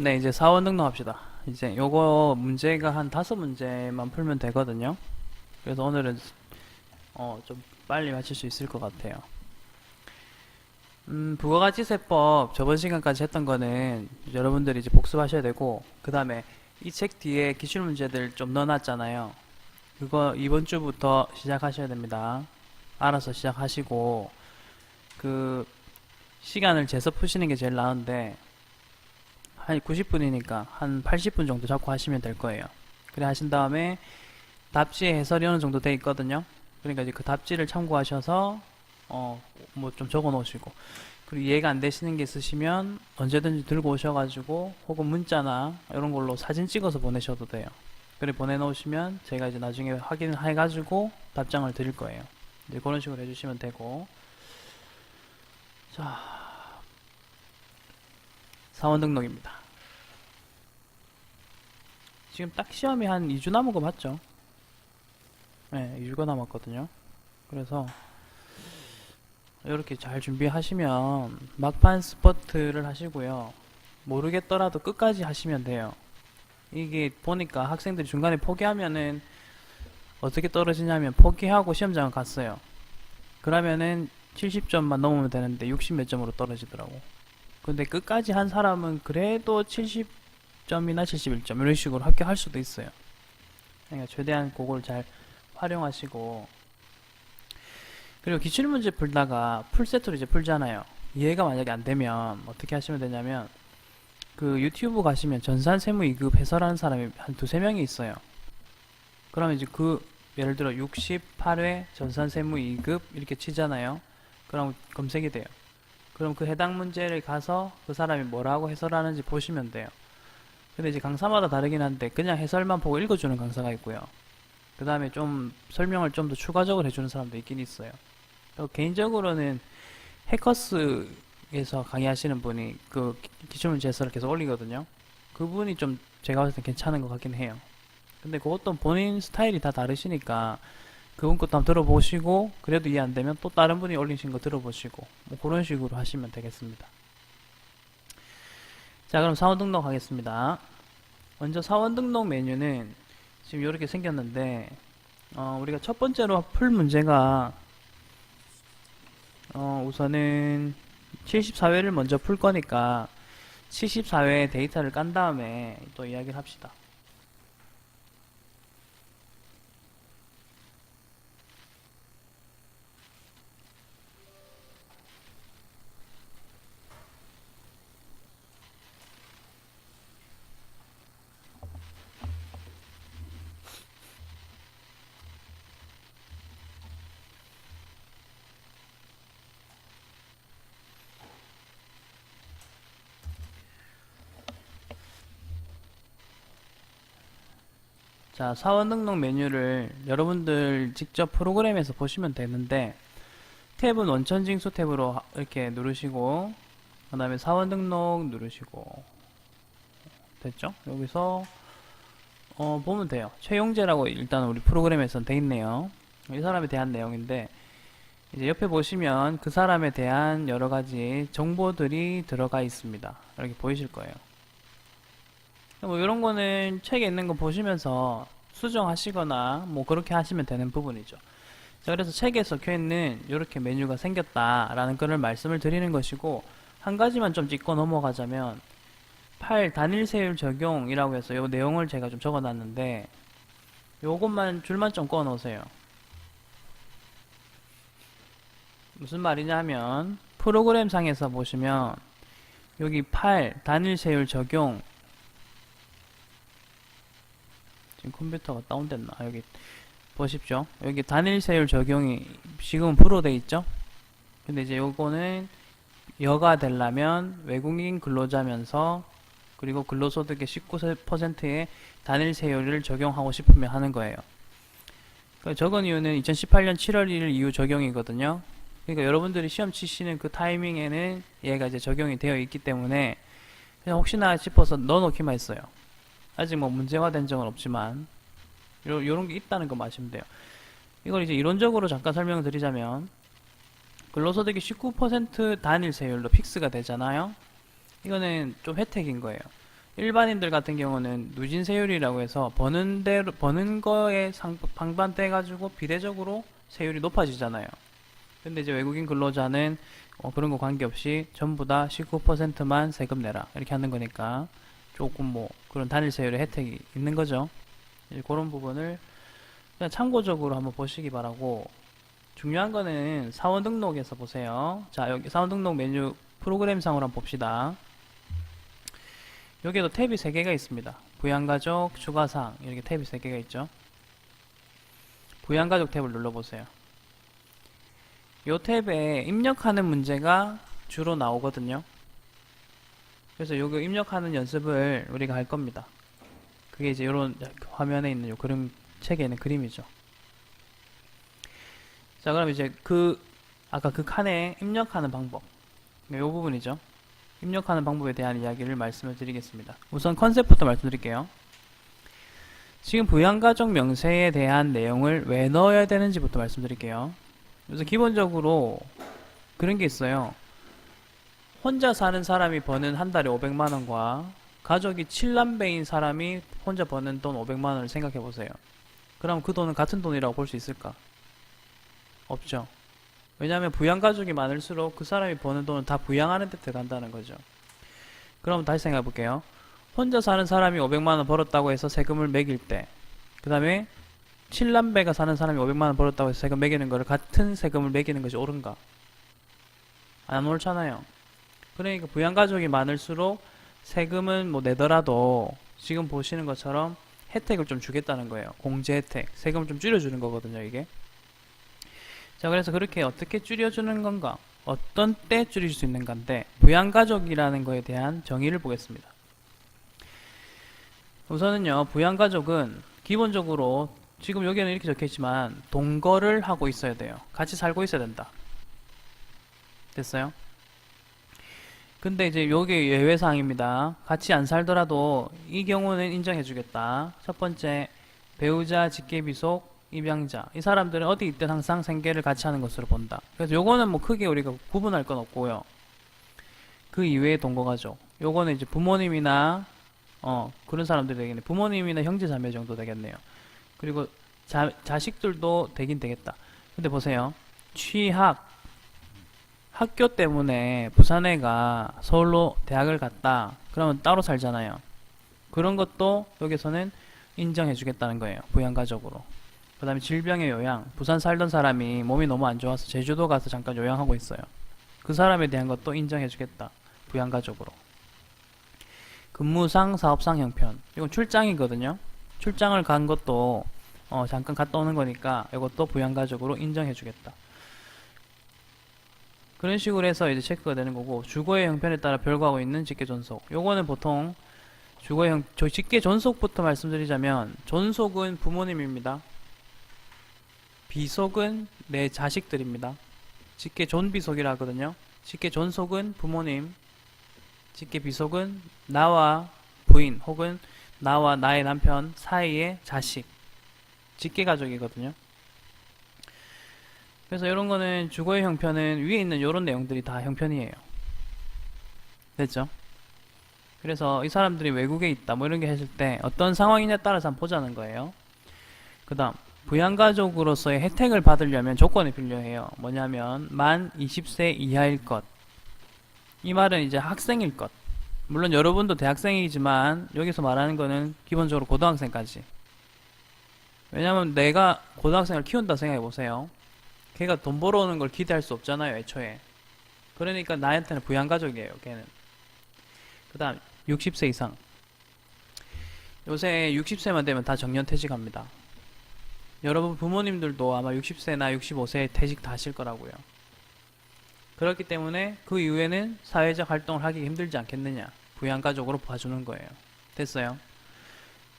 네, 이제 사원 등록합시다. 이제 요거 문제가 한 5문제만 풀면 되거든요. 그래서 오늘은 좀 빨리 맞출 수 있을 것 같아요. 부가가치세법 저번 시간까지 했던 거는 여러분들이 이제 복습하셔야 되고, 그 다음에 이 책 뒤에 기출문제들 좀 넣어놨잖아요. 그거 이번 주부터 시작하셔야 됩니다. 알아서 시작하시고, 그 시간을 재서 푸시는 게 제일 나은데, 한 90분이니까 한 80분 정도 잡고 하시면 될 거예요. 그래 하신 다음에 답지에 해설이 어느 정도 돼 있거든요. 그러니까 이제 그 답지를 참고하셔서 뭐 좀 적어 놓으시고, 그리고 이해가 안 되시는 게 있으시면 언제든지 들고 오셔가지고 혹은 문자나 이런 걸로 사진 찍어서 보내셔도 돼요. 그래 보내놓으시면 제가 이제 나중에 확인을 해가지고 답장을 드릴 거예요. 이제 그런 식으로 해주시면 되고. 자, 사원 등록입니다. 지금 딱 시험이 한 2주 남은 거 맞죠? 네, 2주가 남았거든요. 그래서 이렇게 잘 준비하시면 막판 스퍼트를 하시고요. 모르겠더라도 끝까지 하시면 돼요. 이게 보니까 학생들이 중간에 포기하면은 어떻게 떨어지냐면, 포기하고 시험장을 갔어요. 그러면은 70점만 넘으면 되는데 60 몇 점으로 떨어지더라고. 근데 끝까지 한 사람은 그래도 70점이나 71점 이런 식으로 합격할 수도 있어요. 그러니까 최대한 그걸 잘 활용하시고, 그리고 기출문제 풀다가 풀세트로 이제 풀잖아요. 이해가 만약에 안 되면 어떻게 하시면 되냐면, 그 유튜브 가시면 전산세무 2급 해설하는 사람이 한 두세 명이 있어요. 그러면 이제 그 예를 들어 68회 전산세무 2급 이렇게 치잖아요. 그럼 검색이 돼요. 그럼 그 해당 문제를 가서 그 사람이 뭐라고 해설하는지 보시면 돼요. 근데 이제 강사마다 다르긴 한데 그냥 해설만 보고 읽어주는 강사가 있고요. 그 다음에 좀 설명을 좀 더 추가적으로 해주는 사람도 있긴 있어요. 개인적으로는 해커스에서 강의하시는 분이 그 기출문제 해설을 계속 올리거든요. 그분이 좀 제가 봤을 때 괜찮은 것 같긴 해요. 근데 그것도 본인 스타일이 다 다르시니까 그분 것도 한번 들어보시고, 그래도 이해 안 되면 또 다른 분이 올리신 거 들어보시고, 뭐 그런 식으로 하시면 되겠습니다. 자, 그럼 사원 등록 하겠습니다. 먼저 사원 등록 메뉴는 지금 이렇게 생겼는데, 우리가 첫 번째로 풀 문제가 우선은 74회를 먼저 풀 거니까 74회 데이터를 깐 다음에 또 이야기를 합시다. 자, 사원 등록 메뉴를 여러분들 직접 프로그램에서 보시면 되는데, 탭은 원천징수 탭으로 이렇게 누르시고, 그 다음에 사원 등록 누르시고, 됐죠? 여기서 보면 돼요. 최용재라고 일단 우리 프로그램에선 돼 있네요. 이 사람에 대한 내용인데, 이제 옆에 보시면 그 사람에 대한 여러 가지 정보들이 들어가 있습니다. 이렇게 보이실 거예요. 뭐 이런 거는 책에 있는 거 보시면서 수정하시거나 뭐 그렇게 하시면 되는 부분이죠. 자, 그래서 책에 적혀 있는 이렇게 메뉴가 생겼다라는 거를 말씀을 드리는 것이고, 한 가지만 좀 짚고 넘어가자면, 팔 단일 세율 적용이라고 해서 이 내용을 제가 좀 적어 놨는데, 요것만 줄만 좀 꺼 놓으세요. 무슨 말이냐면, 프로그램 상에서 보시면 여기 팔 단일 세율 적용, 지금 컴퓨터가 다운됐나? 여기 보십시오. 여기 단일 세율 적용이 지금은 불로 돼 있죠? 근데 이제 요거는 여가 되려면 외국인 근로자면서 그리고 근로소득의 19%의 단일 세율을 적용하고 싶으면 하는 거예요. 그러니까 적은 이유는 2018년 7월 1일 이후 적용이거든요. 그러니까 여러분들이 시험 치시는 그 타이밍에는 얘가 이제 적용이 되어 있기 때문에 그냥 혹시나 싶어서 넣어놓기만 했어요. 아직 뭐 문제화된 적은 없지만 요런 게 있다는 거 마시면 돼요. 이걸 이제 이론적으로 잠깐 설명을 드리자면, 근로소득이 19% 단일 세율로 픽스가 되잖아요. 이거는 좀 혜택인 거예요. 일반인들 같은 경우는 누진세율이라고 해서 버는 대로 버는 거에 방반대 가지고 비례적으로 세율이 높아지잖아요. 근데 이제 외국인 근로자는 그런 거 관계없이 전부 다 19%만 세금 내라 이렇게 하는 거니까 조금 뭐 그런 단일 세율의 혜택이 있는 거죠. 이제 그런 부분을 그냥 참고적으로 한번 보시기 바라고, 중요한 거는 사원 등록에서 보세요. 자, 여기 사원 등록 메뉴 프로그램상으로 한번 봅시다. 여기에도 탭이 3개가 있습니다. 부양가족, 추가사항 이렇게 탭이 3개가 있죠. 부양가족 탭을 눌러보세요. 이 탭에 입력하는 문제가 주로 나오거든요. 그래서 요거 입력하는 연습을 우리가 할 겁니다. 그게 이제 이런 화면에 있는 요 그림, 책에 있는 그림이죠. 자, 그럼 이제 아까 그 칸에 입력하는 방법, 이 부분이죠. 입력하는 방법에 대한 이야기를 말씀을 드리겠습니다. 우선 컨셉부터 말씀드릴게요. 지금 부양가족 명세에 대한 내용을 왜 넣어야 되는지부터 말씀드릴게요. 그래서 기본적으로 그런 게 있어요. 혼자 사는 사람이 버는 한 달에 500만원과 가족이 7남배인 사람이 혼자 버는 돈 500만원을 생각해 보세요. 그럼 그 돈은 같은 돈이라고 볼 수 있을까? 없죠. 왜냐하면 부양가족이 많을수록 그 사람이 버는 돈은 다 부양하는 데 들어간다는 거죠. 그럼 다시 생각해 볼게요. 혼자 사는 사람이 500만원 벌었다고 해서 세금을 매길 때, 그 다음에 7남배가 사는 사람이 500만원 벌었다고 해서 세금 매기는 거를 같은 세금을 매기는 것이 옳은가? 안 옳잖아요. 그러니까 부양가족이 많을수록 세금은 뭐 내더라도 지금 보시는 것처럼 혜택을 좀 주겠다는 거예요. 공제 혜택, 세금을 좀 줄여주는 거거든요, 이게. 자, 그래서 그렇게 어떻게 줄여주는 건가, 어떤 때 줄일 수 있는 건데, 부양가족이라는 거에 대한 정의를 보겠습니다. 우선은요, 부양가족은 기본적으로 지금 여기는 이렇게 적혀있지만 동거를 하고 있어야 돼요. 같이 살고 있어야 된다. 됐어요? 근데 이제 요게 예외사항입니다. 같이 안 살더라도 이 경우는 인정해주겠다. 첫 번째, 배우자, 직계비속, 입양자, 이 사람들은 어디 있든 항상 생계를 같이 하는 것으로 본다. 그래서 요거는 뭐 크게 우리가 구분할 건 없고요. 그 이외의 동거가족, 요거는 이제 부모님이나 그런 사람들이 되겠네. 부모님이나 형제자매 정도 되겠네요. 그리고 자식들도 되긴 되겠다. 근데 보세요. 취학, 학교 때문에 부산애가 서울로 대학을 갔다, 그러면 따로 살잖아요. 그런 것도 여기서는 인정해주겠다는 거예요. 부양가족으로. 그 다음에 질병의 요양, 부산 살던 사람이 몸이 너무 안 좋아서 제주도 가서 잠깐 요양하고 있어요. 그 사람에 대한 것도 인정해주겠다. 부양가족으로. 근무상, 사업상 형편, 이건 출장이거든요. 출장을 간 것도 잠깐 갔다 오는 거니까 이것도 부양가족으로 인정해주겠다. 그런 식으로 해서 이제 체크가 되는 거고, 주거의 형편에 따라 별거하고 있는 직계존속, 요거는 보통 직계존속부터 말씀드리자면, 존속은 부모님입니다. 비속은 내 자식들입니다. 직계존비속이라 하거든요. 직계존속은 부모님, 직계비속은 나와 부인 혹은 나와 나의 남편 사이의 자식, 직계가족이거든요. 그래서 이런 거는 주거의 형편은 위에 있는 이런 내용들이 다 형편이에요. 됐죠? 그래서 이 사람들이 외국에 있다 뭐 이런 게 했을 때 어떤 상황이냐에 따라서 한번 보자는 거예요. 그 다음, 부양가족으로서의 혜택을 받으려면 조건이 필요해요. 뭐냐면 만 20세 이하일 것. 이 말은 이제 학생일 것. 물론 여러분도 대학생이지만 여기서 말하는 거는 기본적으로 고등학생까지. 왜냐면 내가 고등학생을 키운다 생각해 보세요. 걔가 돈 벌어오는 걸 기대할 수 없잖아요, 애초에. 그러니까 나한테는 부양가족이에요, 걔는. 그 다음 60세 이상. 요새 60세만 되면 다 정년퇴직합니다. 여러분 부모님들도 아마 60세나 65세에 퇴직 다 하실 거라고요. 그렇기 때문에 그 이후에는 사회적 활동을 하기 힘들지 않겠느냐, 부양가족으로 봐주는 거예요. 됐어요?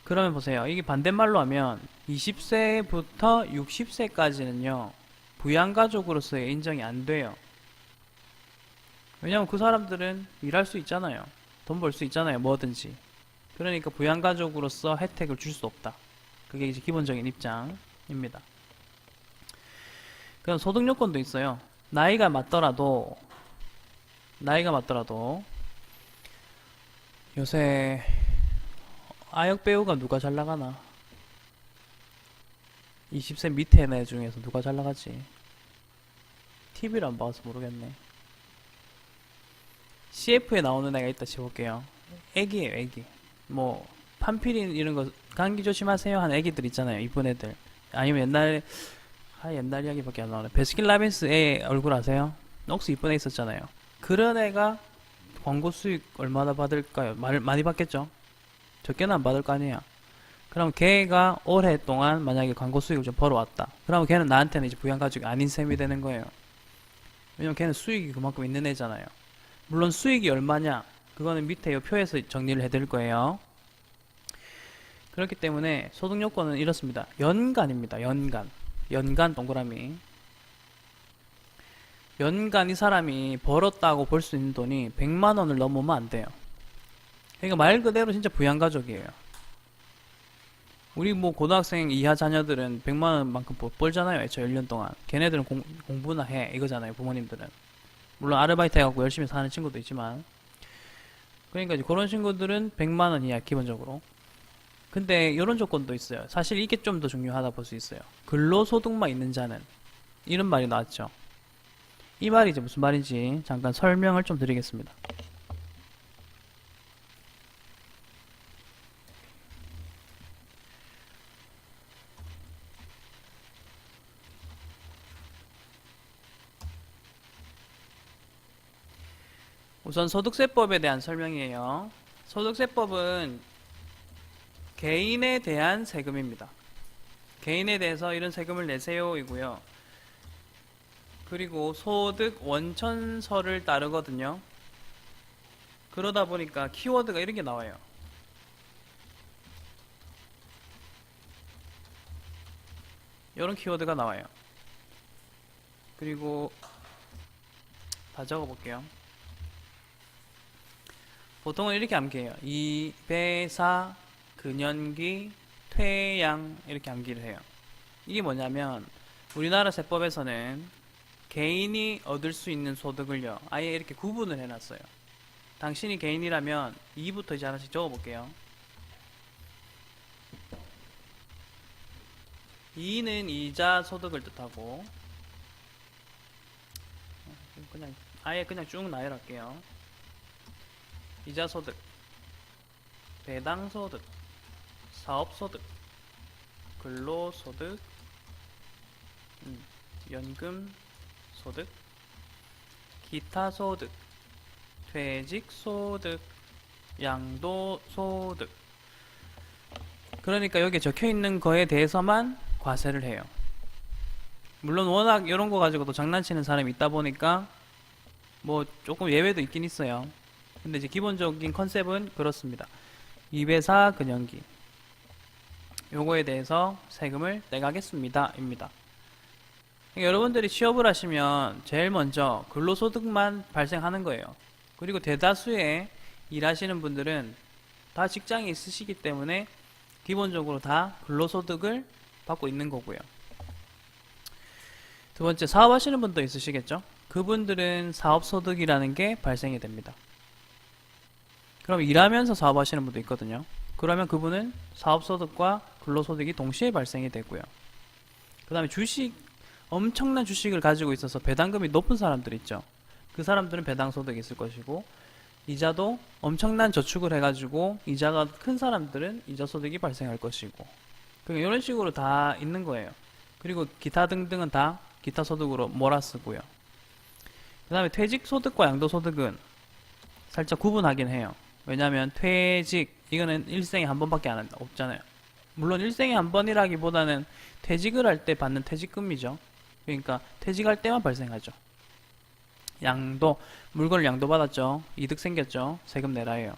그러면 보세요. 이게 반대말로 하면 20세부터 60세까지는요 부양가족으로서의 인정이 안 돼요. 왜냐면 그 사람들은 일할 수 있잖아요. 돈 벌 수 있잖아요, 뭐든지. 그러니까 부양가족으로서 혜택을 줄 수 없다. 그게 이제 기본적인 입장입니다. 그럼 소득 요건도 있어요. 나이가 맞더라도 요새 아역 배우가 누가 잘 나가나? 20세 밑에 애 중에서 누가 잘 나가지? TV를 안 봐서 모르겠네. CF에 나오는 애가 있다 치볼게요. 애기예요, 애기. 뭐 판피린 이런 거 감기 조심하세요 하는 애기들 있잖아요. 이쁜 애들. 아니면 옛날 이야기밖에 안 나오네. 베스킨라빈스 애 얼굴 아세요? 혹시 이쁜 애 있었잖아요. 그런 애가 광고 수익 얼마나 받을까요? 많이 받겠죠? 적게는 안 받을 거 아니에요. 그럼 걔가 오랫동안 만약에 광고 수익을 좀 벌어왔다. 그러면 걔는 나한테는 이제 부양가족이 아닌 셈이 되는 거예요. 왜냐면 걔는 수익이 그만큼 있는 애잖아요. 물론 수익이 얼마냐? 그거는 밑에 이 표에서 정리를 해드릴 거예요. 그렇기 때문에 소득 요건은 이렇습니다. 연간입니다. 연간 동그라미. 연간 이 사람이 벌었다고 볼 수 있는 돈이 100만 원을 넘으면 안 돼요. 그러니까 말 그대로 진짜 부양가족이에요. 우리 뭐 고등학생 이하 자녀들은 100만 원만큼 벌잖아요. 애초 1년 동안. 걔네들은 공부나 해. 이거잖아요. 부모님들은. 물론 아르바이트 해갖고 열심히 사는 친구도 있지만. 그러니까 이제 그런 친구들은 100만 원 이하 기본적으로. 근데 이런 조건도 있어요. 사실 이게 좀 더 중요하다 볼 수 있어요. 근로소득만 있는 자는. 이런 말이 나왔죠. 이 말이 이제 무슨 말인지 잠깐 설명을 좀 드리겠습니다. 우선 소득세법에 대한 설명이에요. 소득세법은 개인에 대한 세금입니다. 개인에 대해서 이런 세금을 내세요 이고요. 그리고 소득 원천서를 따르거든요. 그러다 보니까 키워드가 이런 게 나와요. 이런 키워드가 나와요. 그리고 다 적어볼게요. 보통은 이렇게 암기해요. 이배사, 근연기, 퇴양 이렇게 암기를 해요. 이게 뭐냐면 우리나라 세법에서는 개인이 얻을 수 있는 소득을요 아예 이렇게 구분을 해놨어요. 당신이 개인이라면 2부터 이제 하나씩 적어볼게요. 2는 이자 소득을 뜻하고 그냥 아예 그냥 쭉 나열할게요. 이자 소득, 배당 소득, 사업 소득, 근로 소득, 연금 소득, 기타 소득, 퇴직 소득, 양도 소득. 그러니까 여기에 적혀 있는 거에 대해서만 과세를 해요. 물론 워낙 이런 거 가지고도 장난치는 사람이 있다 보니까 뭐 조금 예외도 있긴 있어요. 근데 이제 기본적인 컨셉은 그렇습니다. 2배사 근연기 요거에 대해서 세금을 내가겠습니다 입니다. 그러니까 여러분들이 취업을 하시면 제일 먼저 근로소득만 발생하는 거예요. 그리고 대다수의 일하시는 분들은 다 직장이 있으시기 때문에 기본적으로 다 근로소득을 받고 있는 거고요. 두 번째, 사업하시는 분도 있으시겠죠? 그분들은 사업소득이라는 게 발생이 됩니다. 그럼 일하면서 사업하시는 분도 있거든요. 그러면 그분은 사업소득과 근로소득이 동시에 발생이 되고요. 그 다음에 엄청난 주식을 가지고 있어서 배당금이 높은 사람들 있죠. 그 사람들은 배당소득이 있을 것이고, 이자도 엄청난 저축을 해가지고 이자가 큰 사람들은 이자소득이 발생할 것이고, 그러니까 이런 식으로 다 있는 거예요. 그리고 기타 등등은 다 기타 소득으로 몰아쓰고요. 그 다음에 퇴직소득과 양도소득은 살짝 구분하긴 해요. 왜냐하면 퇴직 이거는 일생에 한 번밖에 없잖아요. 물론 일생에 한 번이라기보다는 퇴직을 할 때 받는 퇴직금이죠. 그러니까 퇴직할 때만 발생하죠. 양도, 물건을 양도받았죠. 이득 생겼죠. 세금 내라예요.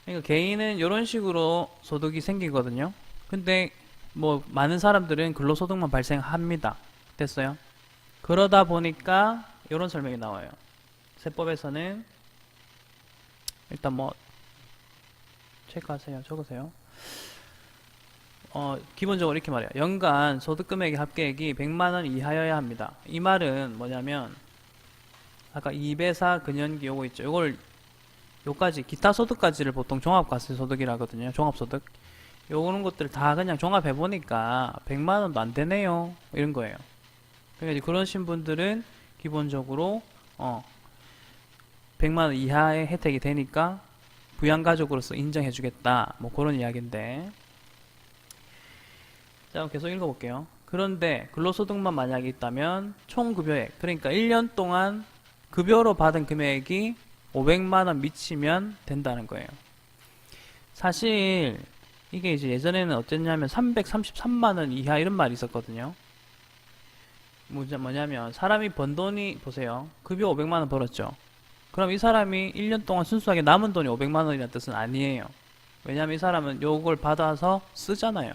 그러니까 개인은 이런 식으로 소득이 생기거든요. 근데 뭐 많은 사람들은 근로소득만 발생합니다. 됐어요? 그러다 보니까 이런 설명이 나와요. 세법에서는 일단 뭐 체크하세요. 적으세요. 기본적으로 이렇게 말해요. 연간 소득금액의 합계액이 100만원 이하여야 합니다. 이 말은 뭐냐면 아까 2배사 근연기 요거 있죠. 요걸 요까지 기타 소득까지를 보통 종합과세소득이라 하거든요. 종합소득. 요런 것들 다 그냥 종합해 보니까 100만 원도 안 되네요. 이런 거예요. 그러니까 이제 그러신 분들은 기본적으로 100만 원 이하의 혜택이 되니까 부양가족으로서 인정해 주겠다. 뭐 그런 이야기인데. 자, 계속 읽어볼게요. 그런데 근로소득만 만약에 있다면 총급여액, 그러니까 1년 동안 급여로 받은 금액이 500만 원 미치면 된다는 거예요. 사실 이게 이제 예전에는 어땠냐면 333만 원 이하 이런 말이 있었거든요. 뭐냐면 사람이 번 돈이 보세요. 급여 500만 원 벌었죠. 그럼 이 사람이 1년 동안 순수하게 남은 돈이 500만 원이라는 뜻은 아니에요. 왜냐면 이 사람은 요걸 받아서 쓰잖아요.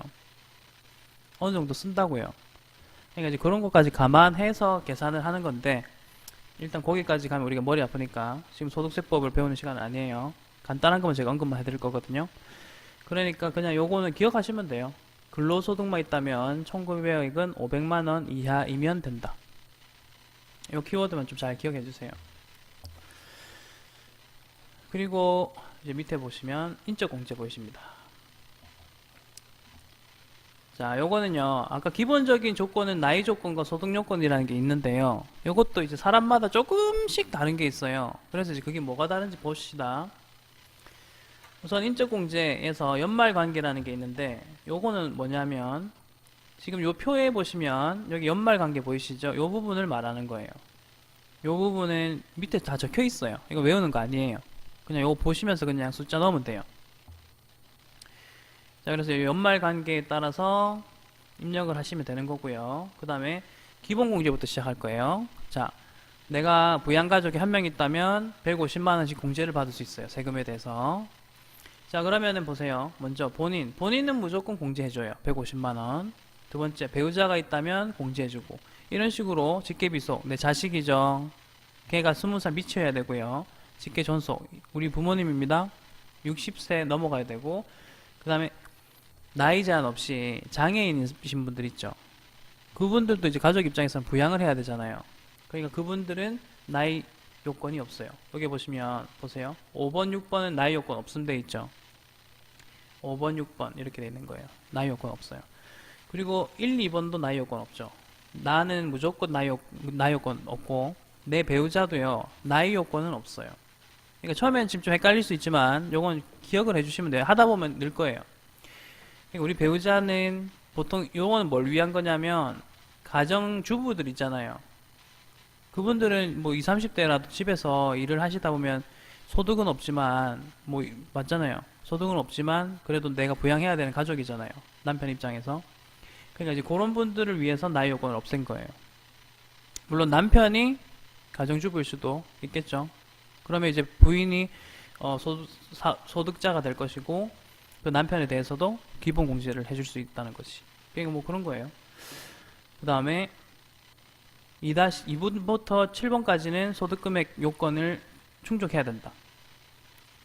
어느 정도 쓴다고요. 그러니까 이제 그런 것까지 감안해서 계산을 하는 건데, 일단 거기까지 가면 우리가 머리 아프니까 지금 소득세법을 배우는 시간은 아니에요. 간단한 것만 제가 언급만 해드릴 거거든요. 그러니까 그냥 요거는 기억하시면 돼요. 근로소득만 있다면 총급여액은 500만 원 이하이면 된다. 요 키워드만 좀 잘 기억해 주세요. 그리고 이제 밑에 보시면 인적공제 보이십니다. 자, 요거는요, 아까 기본적인 조건은 나이 조건과 소득 요건이라는 게 있는데요. 요것도 이제 사람마다 조금씩 다른 게 있어요. 그래서 이제 그게 뭐가 다른지 봅시다. 우선 인적공제에서 연말관계라는 게 있는데, 요거는 뭐냐면, 지금 요 표에 보시면, 여기 연말관계 보이시죠? 요 부분을 말하는 거예요. 요 부분은 밑에 다 적혀 있어요. 이거 외우는 거 아니에요. 그냥 요거 보시면서 그냥 숫자 넣으면 돼요. 자, 그래서 연말 관계에 따라서 입력을 하시면 되는 거고요. 그 다음에 기본 공제부터 시작할 거예요. 자, 내가 부양가족이 한 명 있다면 150만 원씩 공제를 받을 수 있어요. 세금에 대해서. 자, 그러면은 보세요. 먼저 본인은 무조건 공제해줘요. 150만 원. 두 번째, 배우자가 있다면 공제해주고. 이런 식으로 직계비속, 내 자식이죠. 걔가 20살 미쳐야 되고요. 직계 존속, 우리 부모님입니다. 60세 넘어가야 되고, 그 다음에 나이 제한 없이 장애인이신 분들 있죠. 그분들도 이제 가족 입장에서는 부양을 해야 되잖아요. 그러니까 그분들은 나이 요건이 없어요. 여기 보시면 보세요. 5번, 6번은 나이 요건 없음 돼 있죠. 5번, 6번 이렇게 돼 있는 거예요. 나이 요건 없어요. 그리고 1, 2번도 나이 요건 없죠. 나는 무조건 나이 요건 없고, 내 배우자도요, 나이 요건은 없어요. 그러니까 처음엔 지금 좀 헷갈릴 수 있지만 요건 기억을 해주시면 돼요. 하다 보면 늘 거예요. 그러니까 우리 배우자는 보통 요거는 뭘 위한 거냐면 가정주부들 있잖아요. 그분들은 뭐 20, 30대라도 집에서 일을 하시다 보면 소득은 없지만 뭐 맞잖아요. 소득은 없지만 그래도 내가 부양해야 되는 가족이잖아요. 남편 입장에서. 그러니까 이제 그런 분들을 위해서 나이 요건을 없앤 거예요. 물론 남편이 가정주부일 수도 있겠죠. 그러면 이제 부인이 소득자가 될 것이고 그 남편에 대해서도 기본 공제를 해줄 수 있다는 것이. 그러니까 뭐 그런 거예요. 그 다음에 2분부터 7번까지는 소득금액 요건을 충족해야 된다.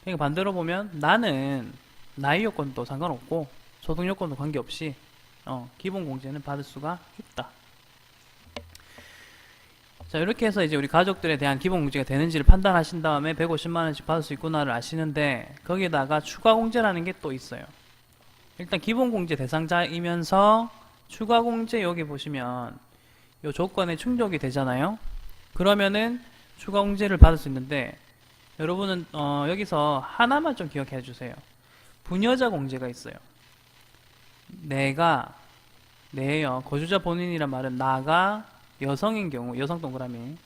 그러니까 반대로 보면 나는 나이 요건도 상관없고 소득 요건도 관계없이 기본 공제는 받을 수가 있다. 자, 이렇게 해서 이제 우리 가족들에 대한 기본 공제가 되는지를 판단하신 다음에 150만원씩 받을 수 있구나를 아시는데, 거기에다가 추가 공제라는 게 또 있어요. 일단 기본 공제 대상자이면서 추가 공제 여기 보시면 요 조건에 충족이 되잖아요. 그러면은 추가 공제를 받을 수 있는데, 여러분은 여기서 하나만 좀 기억해 주세요. 부녀자 공제가 있어요. 내요. 거주자 본인이란 말은 나가 여성인 경우, 여성 동그라미.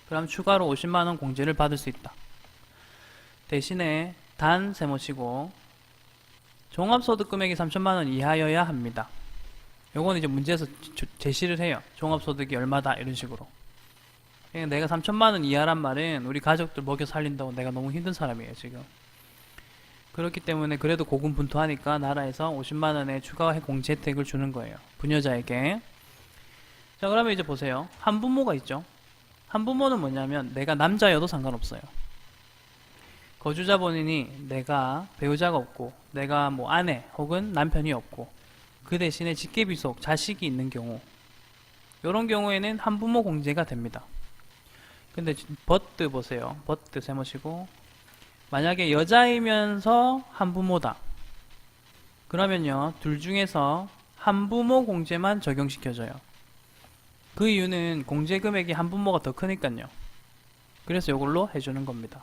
그럼 추가로 50만원 공제를 받을 수 있다. 대신에 단 세모치고 종합소득 금액이 3천만원 이하여야 합니다. 요건 이제 문제에서 제시를 해요. 종합소득이 얼마다 이런 식으로. 그러니까 내가 3천만원 이하란 말은 우리 가족들 먹여 살린다고 내가 너무 힘든 사람이에요 지금. 그렇기 때문에 그래도 고군분투하니까 나라에서 50만원의 추가 공제 혜택을 주는 거예요. 부녀자에게. 자, 그러면 이제 보세요. 한부모가 있죠. 한부모는 뭐냐면 내가 남자여도 상관없어요. 거주자 본인이 내가 배우자가 없고 내가 뭐 아내 혹은 남편이 없고 그 대신에 직계비속 자식이 있는 경우, 이런 경우에는 한부모 공제가 됩니다. 근데 버트 보세요. 버트 세모시고 만약에 여자이면서 한부모다. 그러면요, 둘 중에서 한부모 공제만 적용시켜줘요. 그 이유는 공제 금액이 한부모가 더 크니까요. 그래서 이걸로 해주는 겁니다.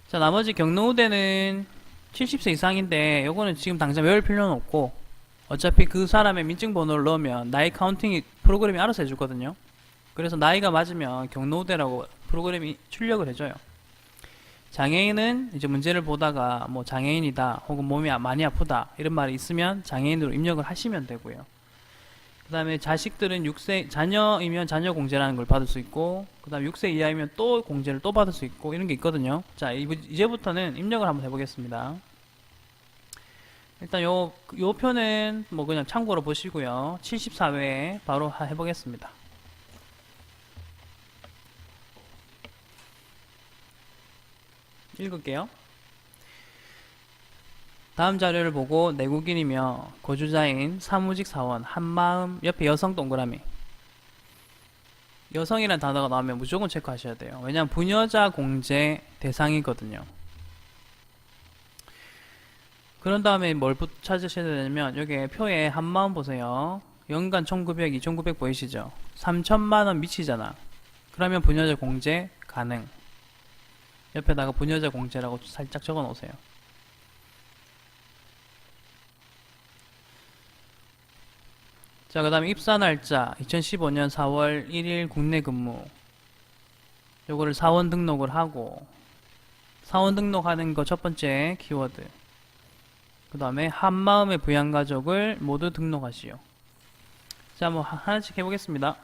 자, 나머지 경로우대는 70세 이상인데 요거는 지금 당장 외울 필요는 없고 어차피 그 사람의 민증번호를 넣으면 나이 카운팅이 프로그램이 알아서 해주거든요. 그래서 나이가 맞으면 경로우대라고 프로그램이 출력을 해줘요. 장애인은 이제 문제를 보다가 뭐 장애인이다 혹은 몸이 많이 아프다 이런 말이 있으면 장애인으로 입력을 하시면 되고요. 그 다음에 자식들은 6세 자녀이면 자녀 공제라는 걸 받을 수 있고, 그 다음에 6세 이하이면 또 공제를 또 받을 수 있고 이런 게 있거든요. 자, 이제부터는 입력을 한번 해보겠습니다. 일단 요 표는 뭐 그냥 참고로 보시고요. 74회에 바로 해보겠습니다. 읽을게요. 다음 자료를 보고 내국인이며 거주자인 사무직 사원 한마음 옆에 여성 동그라미, 여성이라는 단어가 나오면 무조건 체크하셔야 돼요. 왜냐하면 부녀자 공제 대상이거든요. 그런 다음에 뭘 찾으셔야 되냐면 여기 표에 한마음 보세요. 연간 1900, 2900 보이시죠? 3000만원 미치잖아. 그러면 부녀자 공제 가능. 옆에다가 부녀자 공제라고 살짝 적어 놓으세요. 자, 그 다음에 입사 날짜 2015년 4월 1일 국내 근무, 요거를 사원 등록을 하고, 사원 등록하는 거 첫 번째 키워드, 그 다음에 한마음의 부양가족을 모두 등록하시오. 자, 뭐 하나씩 해보겠습니다.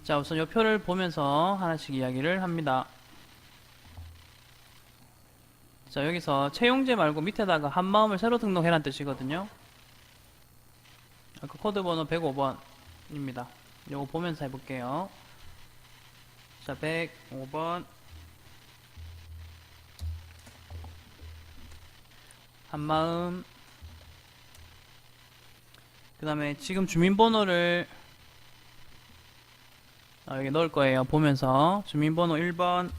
자, 우선 이 표를 보면서 하나씩 이야기를 합니다. 자, 여기서 채용제 말고 밑에다가 한마음을 새로 등록해란 뜻이거든요. 아까 코드 번호 105번입니다. 요거 보면서 해볼게요. 자, 105번 한마음, 그 다음에 지금 주민번호를 여기 넣을 거예요. 보면서 주민번호 1번,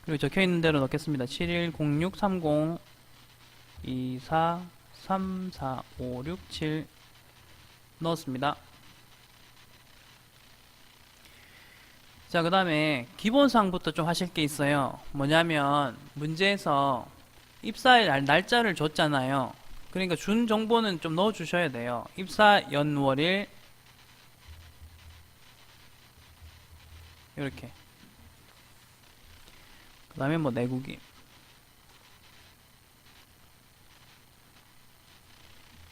그리고 적혀있는 대로 넣겠습니다. 710630243456 넣었습니다. 자, 그 다음에 기본사항부터 좀 하실 게 있어요. 뭐냐면 문제에서 입사일 날짜를 줬잖아요. 그러니까 준 정보는 좀 넣어 주셔야 돼요. 입사 연월일 이렇게. 그 다음에 뭐 내국인,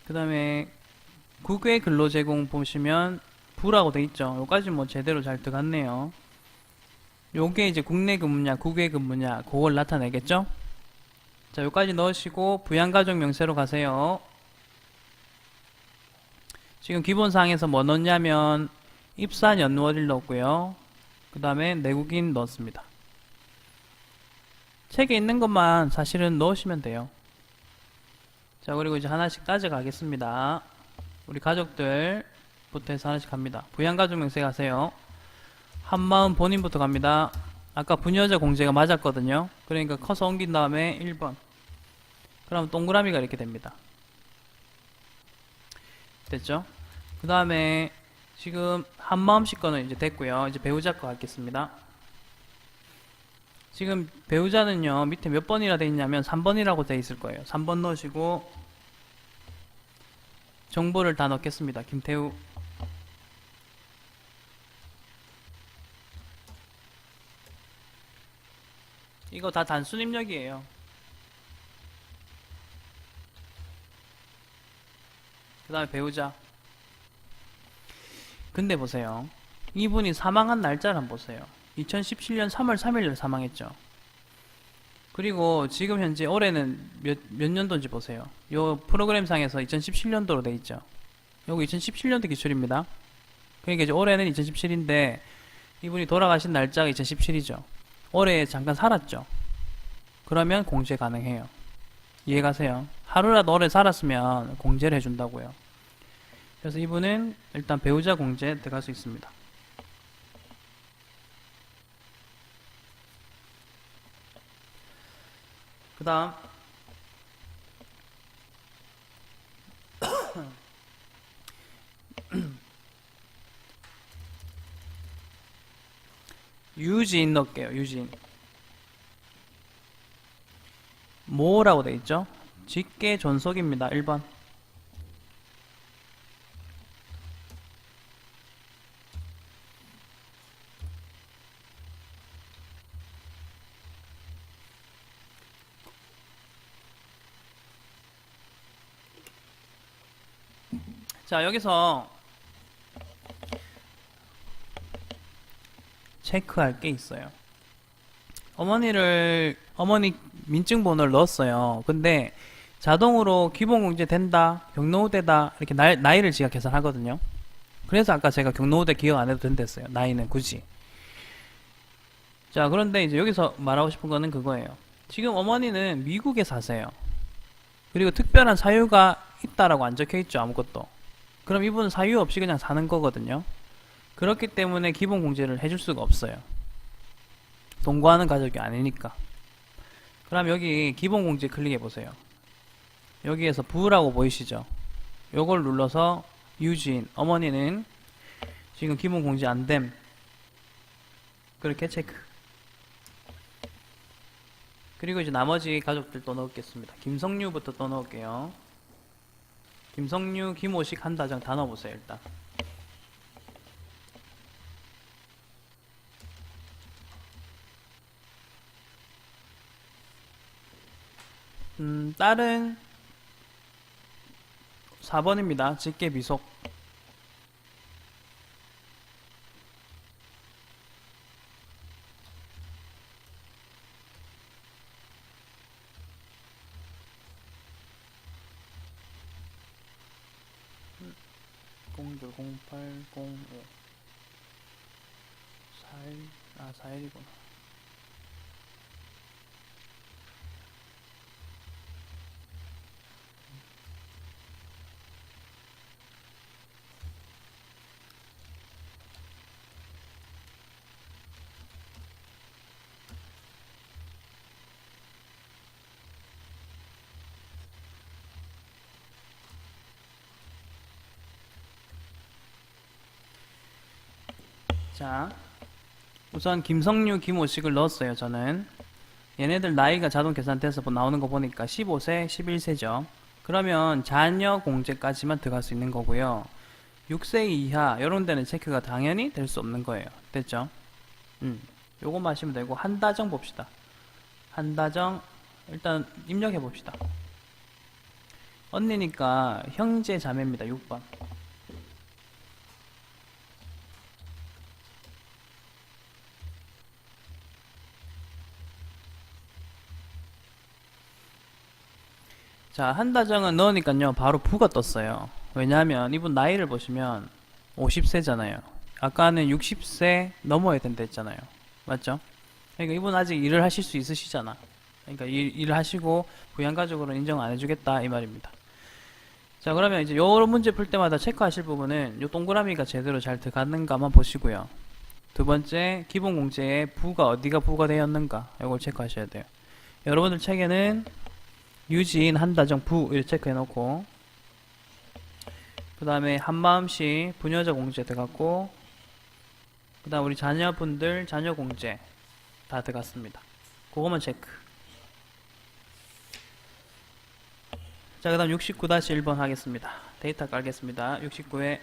그 다음에 국외 근로 제공 보시면 부라고 돼 있죠. 요까지 뭐 제대로 잘 들어갔네요. 요게 이제 국내 근무냐 국외 근무냐 그걸 나타내겠죠. 자, 요까지 넣으시고 부양가족 명세로 가세요. 지금 기본사항에서 뭐 넣냐면 입사 연월일 넣었고요. 그 다음에 내국인 넣었습니다. 책에 있는 것만 사실은 넣으시면 돼요. 자, 그리고 이제 하나씩 따져가겠습니다. 우리 가족들부터 해서 하나씩 갑니다. 부양가족 명세 가세요. 한마음 본인부터 갑니다. 아까 부녀자 공제가 맞았거든요. 그러니까 커서 옮긴 다음에 1번. 그럼 동그라미가 이렇게 됩니다. 됐죠? 그 다음에 지금 한마음씩 거는 이제 됐고요. 이제 배우자 거 갖겠습니다. 지금 배우자는요, 밑에 몇 번이라 돼 있냐면 3번이라고 돼 있을 거예요. 3번 넣으시고 정보를 다 넣겠습니다. 김태우. 이거 다 단순 입력이에요. 그 다음에 배우자. 근데 보세요. 이분이 사망한 날짜를 한번 보세요. 2017년 3월 3일날 사망했죠. 그리고 지금 현재 올해는 몇 년도인지 보세요. 요 프로그램상에서 2017년도로 돼 있죠. 요거 2017년도 기출입니다. 그러니까 이제 올해는 2017인데 이분이 돌아가신 날짜가 2017이죠. 올해 잠깐 살았죠. 그러면 공제 가능해요. 이해가세요? 하루라도 오래 살았으면 공제를 해준다고요. 그래서 이분은 일단 배우자 공제 들어갈 수 있습니다. 그 다음 유진 넣을게요. 유진. 뭐라고 돼 있죠? 직계 존속입니다. 1번. 자, 여기서 체크할 게 있어요. 어머니 민증번호를 넣었어요. 근데 자동으로 기본공제 된다, 경로우대다, 이렇게 나이를 지가 계산하거든요. 그래서 아까 제가 경로우대 기억 안 해도 된댔어요. 나이는 굳이. 자, 그런데 이제 여기서 말하고 싶은 거는 그거예요. 지금 어머니는 미국에 사세요. 그리고 특별한 사유가 있다라고 안 적혀 있죠, 아무것도. 그럼 이분은 사유 없이 그냥 사는 거거든요. 그렇기 때문에 기본 공제를 해줄 수가 없어요. 동거하는 가족이 아니니까. 그럼 여기 기본 공제 클릭해 보세요. 여기에서 부라고 보이시죠? 요걸 눌러서 유진, 어머니는 지금 기본 공제 안 됨. 그렇게 체크. 그리고 이제 나머지 가족들 또 넣겠습니다. 김성류부터 또 넣을게요. 김성류, 김호식, 한다정 다 넣어보세요, 일단. 딸은 4번입니다. 직계 비속. 공들 0805 41, 41이구나. 자, 우선 김성류, 김호식을 넣었어요. 저는 얘네들 나이가 자동 계산돼서 나오는 거 보니까 15세, 11세죠. 그러면 자녀 공제까지만 들어갈 수 있는 거고요. 6세 이하 이런 데는 체크가 당연히 될 수 없는 거예요. 됐죠? 요것만 하시면 되고 한다정 봅시다. 한다정 일단 입력해 봅시다. 언니니까 형제 자매입니다. 6번. 자, 한다정은 넣으니까요 바로 부가 떴어요. 왜냐하면 이분 나이를 보시면 50세잖아요. 아까는 60세 넘어야 된다 했잖아요. 맞죠? 그러니까 이분 아직 일을 하실 수 있으시잖아. 그러니까 일을 하시고 부양가족으로 인정 안 해주겠다 이 말입니다. 자, 그러면 이제 요런 문제 풀 때마다 체크하실 부분은 요 동그라미가 제대로 잘 들어갔는가만 보시고요. 두 번째, 기본 공제에 부가 어디가 부가 되었는가 이걸 체크하셔야 돼요. 여러분들 책에는 유진, 한다정, 부 이렇게 체크해 놓고 그 다음에 한마음씨 부녀자 공제 들어갔고 그 다음 우리 자녀분들 자녀 공제 다 들어갔습니다. 그거만 체크. 자, 그 다음 69-1번 하겠습니다. 데이터 깔겠습니다. 69에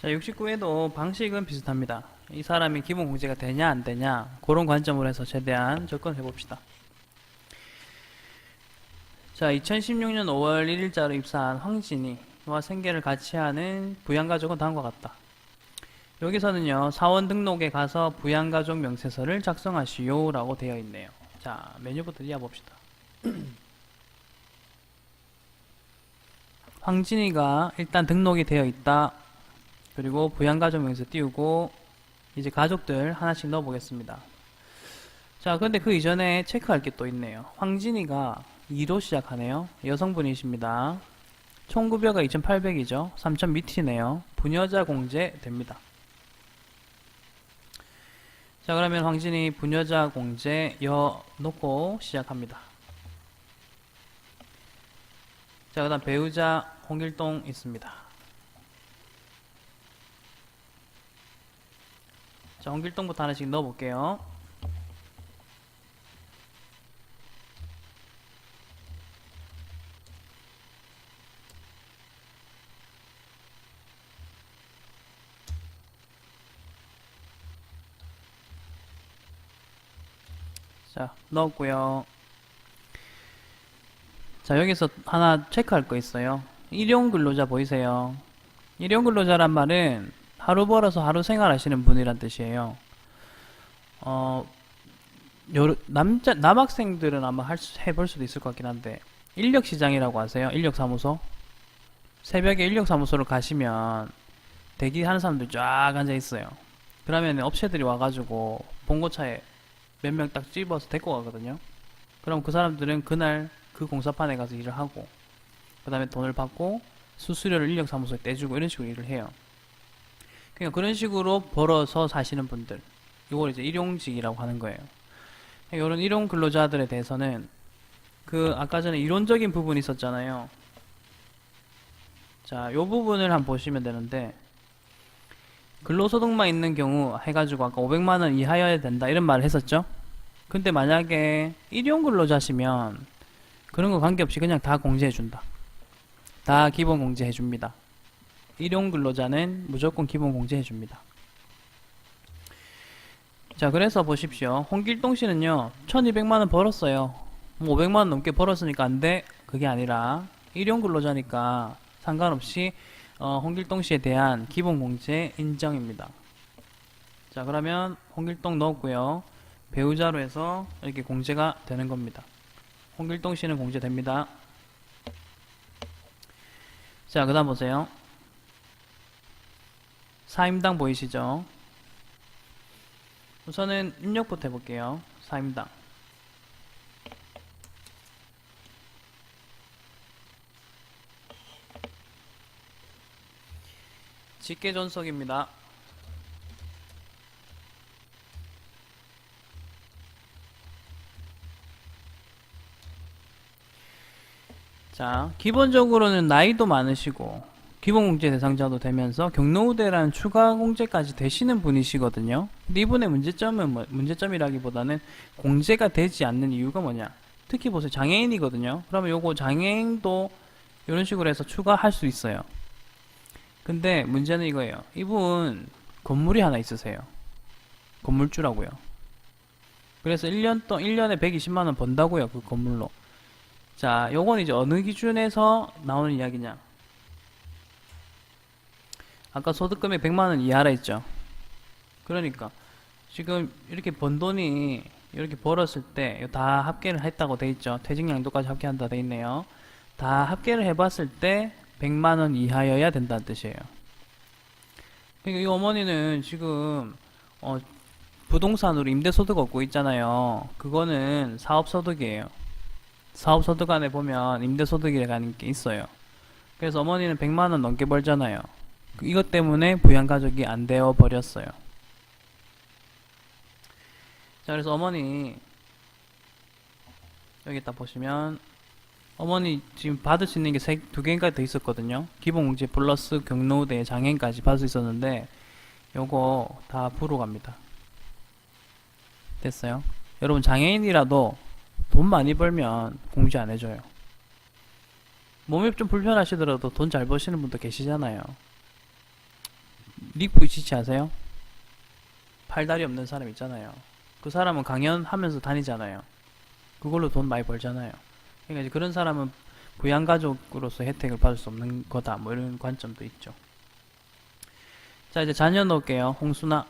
자, 69에도 방식은 비슷합니다. 이 사람이 기본 공제가 되냐 안 되냐 그런 관점으로 해서 최대한 접근해 봅시다. 자, 2016년 5월 1일자로 입사한 황진이와 생계를 같이 하는 부양가족은 다음과 같다. 여기서는요, 사원 등록에 가서 부양가족 명세서를 작성하시오 라고 되어 있네요. 자, 메뉴부터 이어봅시다. 황진이가 일단 등록이 되어 있다. 그리고 부양가족 명세 띄우고 이제 가족들 하나씩 넣어보겠습니다. 자, 근데 그 이전에 체크할 게 또 있네요. 황진이가 2로 시작하네요. 여성분이십니다. 총급여가 2,800이죠. 3,000 밑이네요. 부녀자 공제 됩니다. 자, 그러면 황진이 부녀자 공제 여 놓고 시작합니다. 자, 그 다음 배우자 홍길동 있습니다. 자, 홍길동부터 하나씩 넣어볼게요. 자, 넣었고요. 자, 여기서 하나 체크할 거 있어요. 일용 근로자 보이세요? 일용 근로자란 말은 하루 벌어서 하루 생활하시는 분이란 뜻이에요. 남학생들은 아마 해볼 수도 있을 것 같긴 한데, 인력시장이라고 아세요? 인력사무소? 새벽에 인력사무소를 가시면 대기하는 사람들 쫙 앉아 있어요. 그러면 업체들이 와가지고 봉고차에 몇 명 딱 집어서 데리고 가거든요. 그럼 그 사람들은 그날 그 공사판에 가서 일을 하고, 그 다음에 돈을 받고 수수료를 인력사무소에 떼주고 이런 식으로 일을 해요. 그러니까 그런 식으로 벌어서 사시는 분들, 이걸 이제 일용직이라고 하는 거예요. 이런 일용 근로자들에 대해서는 그 아까 전에 이론적인 부분이 있었잖아요. 자, 요 부분을 한번 보시면 되는데, 근로소득만 있는 경우 해가지고 아까 500만원 이하여야 된다 이런 말을 했었죠. 근데 만약에 일용 근로자시면 그런 거 관계없이 그냥 다 공제해준다. 다 기본 공제해줍니다. 일용 근로자는 무조건 기본 공제해줍니다. 자, 그래서 보십시오. 홍길동 씨는요 1200만원 벌었어요. 500만원 넘게 벌었으니까 안 돼? 그게 아니라 일용 근로자니까 상관없이 홍길동 씨에 대한 기본 공제 인정입니다. 자, 그러면 홍길동 넣었고요. 배우자로 해서 이렇게 공제가 되는 겁니다. 홍길동 씨는 공제됩니다. 자, 그 다음 보세요. 사임당 보이시죠? 우선은 입력부터 해볼게요. 사임당. 직계존속입니다. 자, 기본적으로는 나이도 많으시고 기본공제 대상자도 되면서 경로우대라는 추가 공제까지 되시는 분이시거든요. 근데 이분의 문제점은 문제점이라기보다는 공제가 되지 않는 이유가 뭐냐? 특히 보세요. 장애인이거든요. 그러면 요거 장애인도 이런 식으로 해서 추가할 수 있어요. 근데 문제는 이거예요. 이분 건물이 하나 있으세요. 건물주라고요. 그래서 1년에 120만원 번다고요. 그 건물로. 자, 요건 이제 어느 기준에서 나오는 이야기냐? 아까 소득금액 100만원 이하라 했죠. 그러니까 지금 이렇게 번 돈이 이렇게 벌었을 때 다 합계를 했다고 돼 있죠. 퇴직량도까지 합계한다 돼 있네요. 다 합계를 해봤을 때 100만원 이하여야 된다는 뜻이에요. 그러니까 이 어머니는 지금 부동산으로 임대소득 얻고 있잖아요. 그거는 사업소득이에요. 사업소득 안에 보면 임대소득이라는 게 있어요. 그래서 어머니는 100만원 넘게 벌잖아요. 이것 때문에 부양가족이 안 되어 버렸어요. 자, 그래서 어머니 여기 딱 보시면 어머니 지금 받을 수 있는 게 두 개인가 더 있었거든요. 기본공제 플러스 경로우대 장애인까지 받을 수 있었는데 요거 다 부로 갑니다. 됐어요? 여러분 장애인이라도 돈 많이 벌면 공제 안 해줘요. 몸이 좀 불편하시더라도 돈 잘 버시는 분도 계시잖아요. 닉 부이치치 아세요? 팔다리 없는 사람 있잖아요. 그 사람은 강연하면서 다니잖아요. 그걸로 돈 많이 벌잖아요. 그러니까 이제 그런 사람은 부양가족으로서 혜택을 받을 수 없는 거다. 뭐 이런 관점도 있죠. 자, 이제 자녀 넣을게요. 홍순아.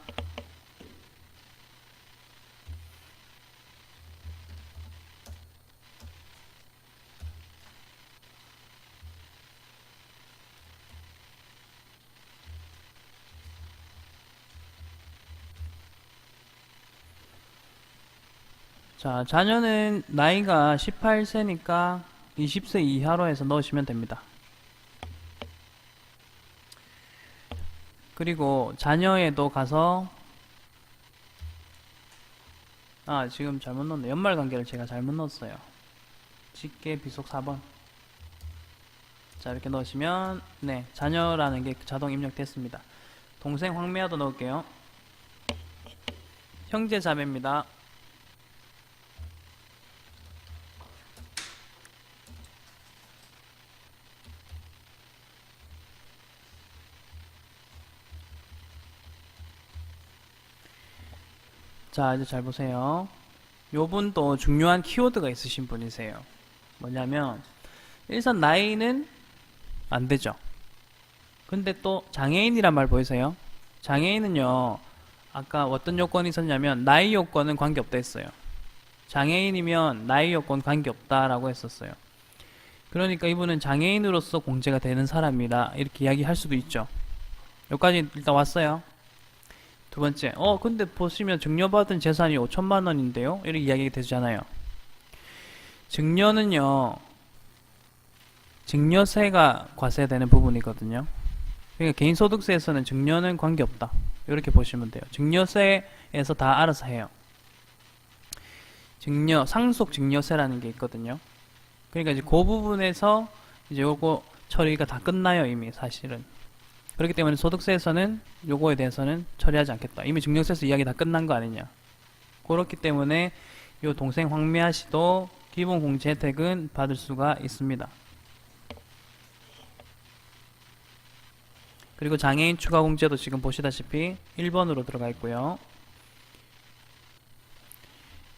자, 자녀는 나이가 18세니까 20세 이하로 해서 넣으시면 됩니다. 그리고 자녀에도 가서 지금 잘못 넣었네. 연말관계를 제가 잘못 넣었어요. 직계 비속 4번. 자, 이렇게 넣으시면 네, 자녀라는 게 자동 입력됐습니다. 동생 황미아도 넣을게요. 형제 자매입니다. 자, 이제 잘 보세요. 요분도 중요한 키워드가 있으신 분이세요. 뭐냐면 일단 나이는 안 되죠. 근데 또 장애인이란 말 보이세요? 장애인은요, 아까 어떤 요건이 있었냐면 나이 요건은 관계없다 했어요. 장애인이면 나이 요건 관계없다라고 했었어요. 그러니까 이분은 장애인으로서 공제가 되는 사람이다 이렇게 이야기할 수도 있죠. 여기까지 일단 왔어요. 두 번째, 근데 보시면 증여받은 재산이 5천만 원인데요? 이렇게 이야기가 되잖아요. 증여는요, 증여세가 과세되는 부분이거든요. 그러니까 개인소득세에서는 증여는 관계없다. 이렇게 보시면 돼요. 증여세에서 다 알아서 해요. 증여, 상속 증여세라는 게 있거든요. 그러니까 이제 그 부분에서 이제 요거 처리가 다 끝나요, 이미 사실은. 그렇기 때문에 소득세에서는 요거에 대해서는 처리하지 않겠다. 이미 증여세에서 이야기 다 끝난 거 아니냐. 그렇기 때문에 요 동생 황미아 씨도 기본 공제 혜택은 받을 수가 있습니다. 그리고 장애인 추가 공제도 지금 보시다시피 1번으로 들어가 있고요.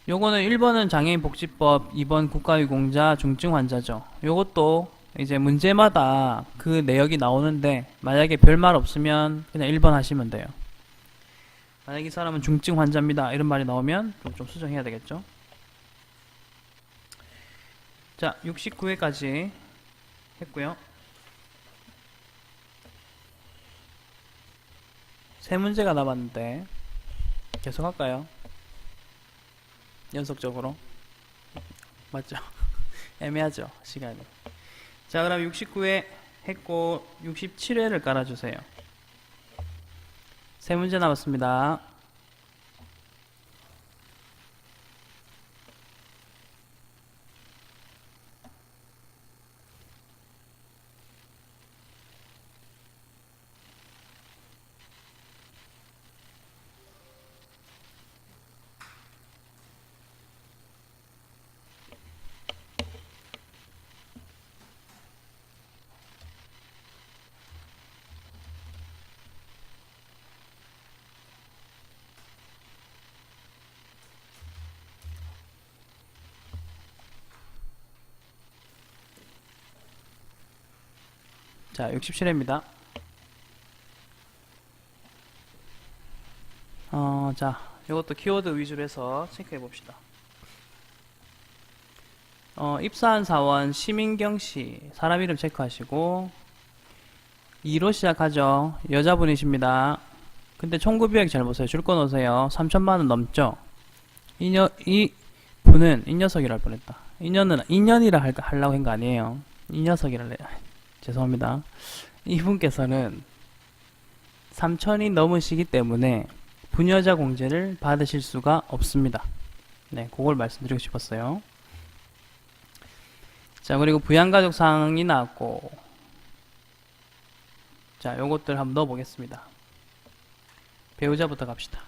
요거는 1번은 장애인 복지법, 2번 국가유공자 중증 환자죠. 요것도 이제 문제마다 그 내역이 나오는데 만약에 별말 없으면 그냥 1번 하시면 돼요. 만약에 이 사람은 중증 환자입니다 이런 말이 나오면 좀 수정해야 되겠죠. 자, 69회까지 했고요. 세 문제가 남았는데 계속 할까요? 연속적으로. 맞죠? 애매하죠, 시간이. 자, 그럼 69회 했고 67회를 깔아주세요. 세 문제 남았습니다. 자, 67회입니다. 자, 이것도 키워드 위주로 해서 체크해 봅시다. 입사한 사원 시민경씨 사람 이름 체크하시고 2로 시작하죠. 여자분이십니다. 근데 총구비액 잘 보세요. 줄 거 넣으세요. 3천만원 넘죠. 이 분은 이 녀석이라 할 뻔했다. 인연이라 하려고 한 거 아니에요. 이 녀석이라 죄송합니다. 이분께서는 3천이 넘으시기 때문에 부녀자 공제를 받으실 수가 없습니다. 네, 그걸 말씀드리고 싶었어요. 자, 그리고 부양가족 사항이 나왔고, 자, 요것들 한번 넣어 보겠습니다. 배우자부터 갑시다.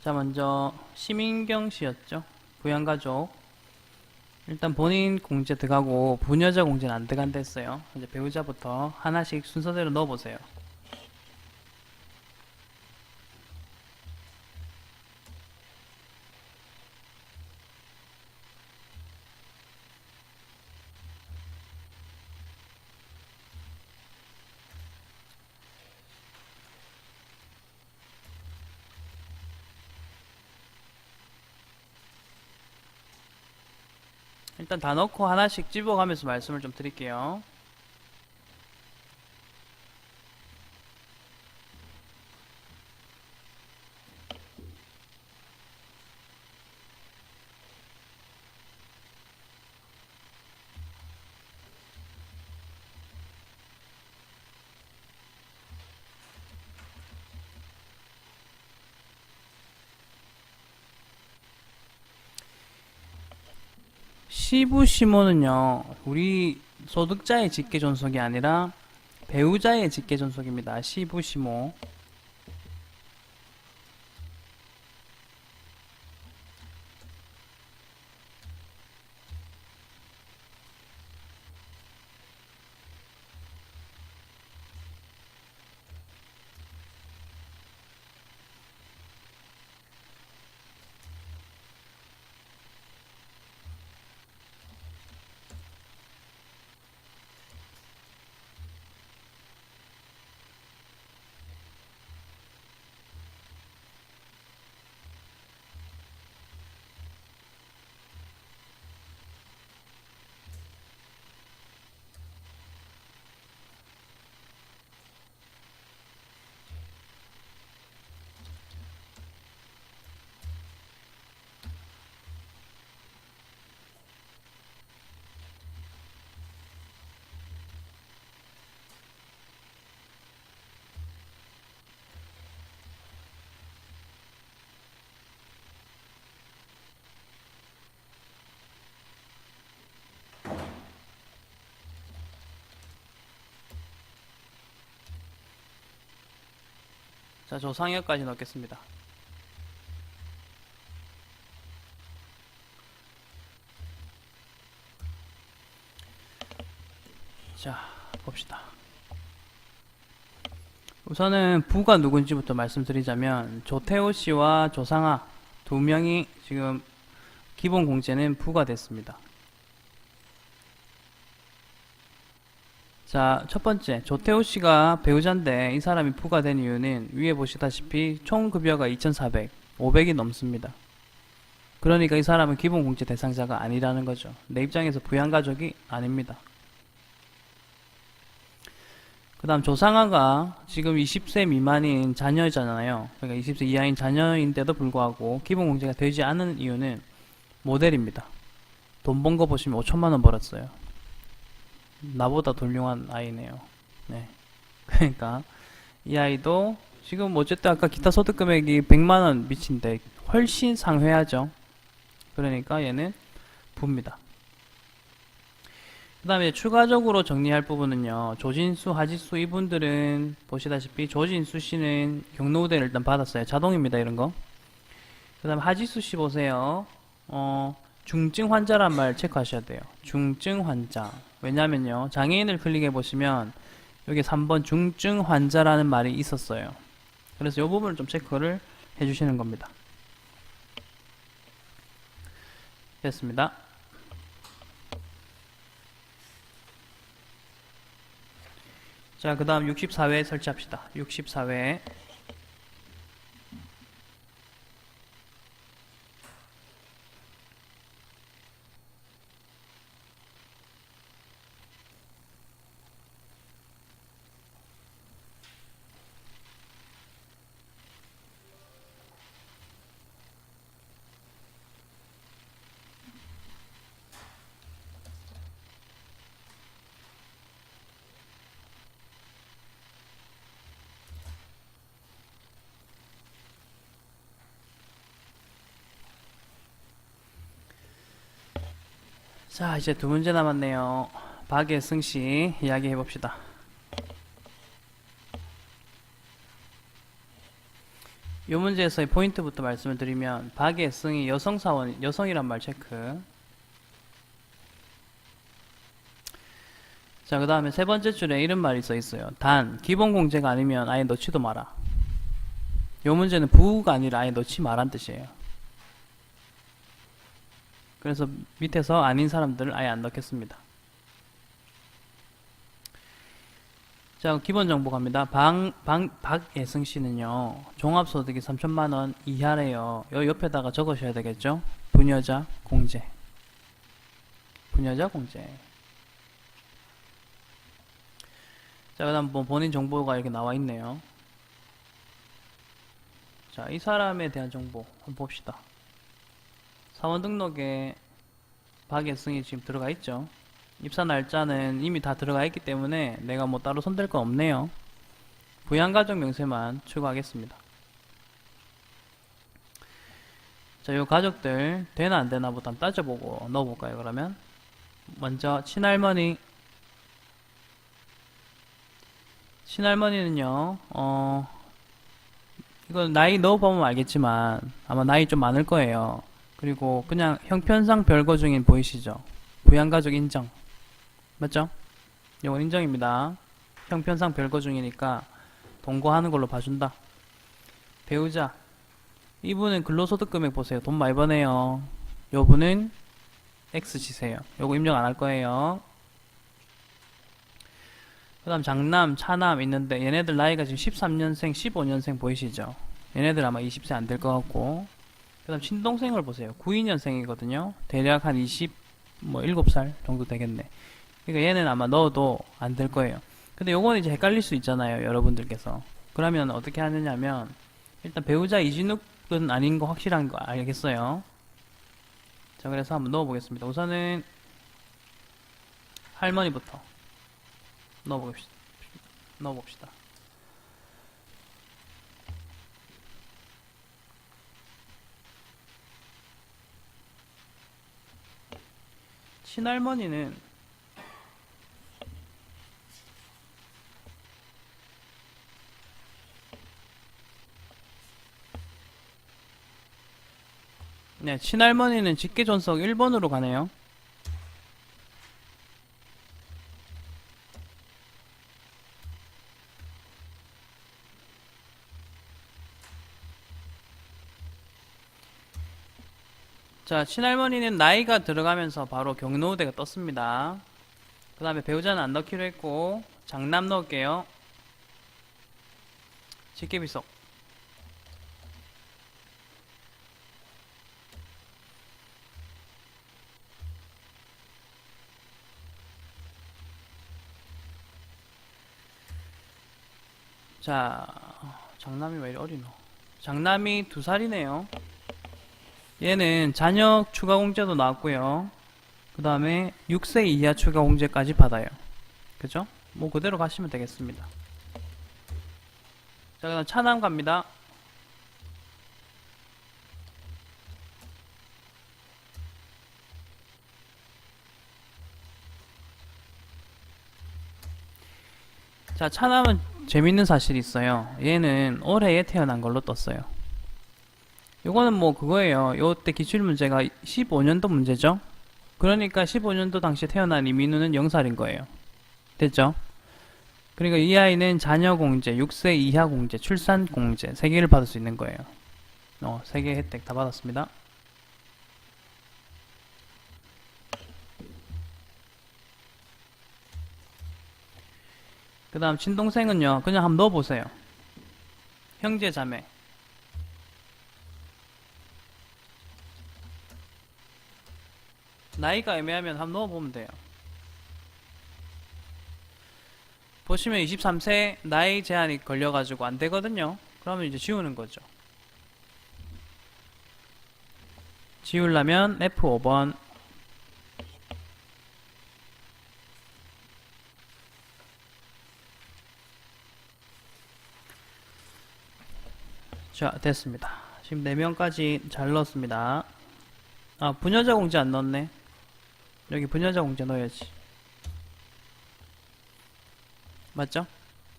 자, 먼저 시민경 씨였죠. 부양가족. 일단 본인 공제 들어가고 부녀자 공제는 안 들어간다 했어요. 이제 배우자부터 하나씩 순서대로 넣어보세요. 일단 다 넣고 하나씩 집어가면서 말씀을 좀 드릴게요. 시부시모는요, 우리 소득자의 직계존속이 아니라 배우자의 직계존속입니다. 시부시모. 자, 조상여까지 넣겠습니다. 자, 봅시다. 우선은 부가 누군지부터 말씀드리자면 조태호 씨와 조상아 두 명이 지금 기본 공제는 부가 됐습니다. 자, 첫 번째, 조태호 씨가 배우자인데 이 사람이 부가 된 이유는 위에 보시다시피 총 급여가 2,400, 500이 넘습니다. 그러니까 이 사람은 기본 공제 대상자가 아니라는 거죠. 내 입장에서 부양가족이 아닙니다. 그 다음 조상아가 지금 20세 미만인 자녀잖아요. 그러니까 20세 이하인 자녀인데도 불구하고 기본 공제가 되지 않은 이유는 모델입니다. 돈 번 거 보시면 5천만 원 벌었어요. 나보다 훌륭한 아이네요. 네. 그러니까 이 아이도 지금 어쨌든 아까 기타 소득 금액이 100만 원 미친데 훨씬 상회하죠. 그러니까 얘는 부입니다. 그 다음에 추가적으로 정리할 부분은요. 조진수, 하지수 이분들은 보시다시피 조진수 씨는 경로우대를 일단 받았어요. 자동입니다. 이런 거. 그 다음에 하지수 씨 보세요. 중증 환자란 말 체크하셔야 돼요. 중증 환자. 왜냐면요. 장애인을 클릭해 보시면 여기 3번 중증 환자라는 말이 있었어요. 그래서 이 부분을 좀 체크를 해주시는 겁니다. 됐습니다. 자, 그 다음 64회 설치합시다. 64회. 자, 이제 두 문제 남았네요. 박예승 씨 이야기 해봅시다. 이 문제에서의 포인트부터 말씀을 드리면 박예승이 여성사원, 여성이란 말 체크. 자, 그 다음에 세 번째 줄에 이런 말이 써 있어요. 단, 기본 공제가 아니면 아예 넣지도 마라. 요 문제는 부가 아니라 아예 넣지 마란 뜻이에요. 그래서 밑에서 아닌 사람들을 아예 안 넣겠습니다. 자, 기본 정보 갑니다. 박예승 씨는요, 종합소득이 3천만원 이하래요. 요 옆에다가 적으셔야 되겠죠? 부녀자 공제. 부녀자 공제. 자, 그 다음 뭐 본인 정보가 이렇게 나와 있네요. 자, 이 사람에 대한 정보 한번 봅시다. 사원 등록에 박예승이 지금 들어가 있죠. 입사 날짜는 이미 다 들어가 있기 때문에 내가 뭐 따로 손댈 건 없네요. 부양가족 명세만 추가하겠습니다. 자, 요 가족들 되나 안 되나부터 한번 따져보고 넣어볼까요? 그러면 먼저 친할머니는요, 이건 나이 넣어보면 알겠지만 아마 나이 좀 많을 거예요. 그리고 그냥 형편상 별거 중인 보이시죠? 부양가족 인정. 맞죠? 이건 인정입니다. 형편상 별거 중이니까 동거하는 걸로 봐준다. 배우자. 이분은 근로소득 금액 보세요. 돈 많이 버네요. 요분은 X 치세요. 요거 인정 안 할 거예요. 그 다음 장남, 차남 있는데 얘네들 나이가 지금 13년생, 15년생 보이시죠? 얘네들 아마 20세 안 될 것 같고, 그 다음 친동생을 보세요. 92년생이거든요. 대략 한 27살 정도 되겠네. 그러니까 얘는 아마 넣어도 안 될 거예요. 근데 요거는 이제 헷갈릴 수 있잖아요, 여러분들께서. 그러면 어떻게 하느냐면, 일단 배우자 이진욱은 아닌 거 확실한 거 알겠어요? 자, 그래서 한번 넣어보겠습니다. 우선은 할머니부터 넣어봅시다. 친할머니는 네, 친할머니는 직계존속 1번으로 가네요. 자, 친할머니는 나이가 들어가면서 바로 경로우대가 떴습니다. 그 다음에 배우자는 안 넣기로 했고, 장남 넣을게요. 직계비속. 자, 장남이 왜 이리 어리노? 장남이 2살이네요. 얘는 자녀 추가 공제도 나왔고요. 그 다음에 6세 이하 추가 공제까지 받아요. 그죠? 뭐 그대로 가시면 되겠습니다. 자, 그다음 차남 갑니다. 자, 차남은 재밌는 사실이 있어요. 얘는 올해에 태어난 걸로 떴어요. 요거는 뭐 그거예요. 요때 기출문제가 15년도 문제죠. 그러니까 15년도 당시에 태어난 이민우는 0살인 거예요. 됐죠? 그러니까 이 아이는 자녀 공제, 6세 이하 공제, 출산 공제 3개를 받을 수 있는 거예요. 3개 혜택 다 받았습니다. 그 다음 친동생은요, 그냥 한번 넣어보세요. 형제 자매. 나이가 애매하면 한번 넣어보면 돼요. 보시면 23세 나이 제한이 걸려가지고 안 되거든요. 그러면 이제 지우는 거죠. 지우려면 F5번. 자, 됐습니다. 지금 4명까지 잘 넣었습니다. 아, 부녀자 공제 안 넣었네. 여기 부녀자 공제 넣어야지. 맞죠?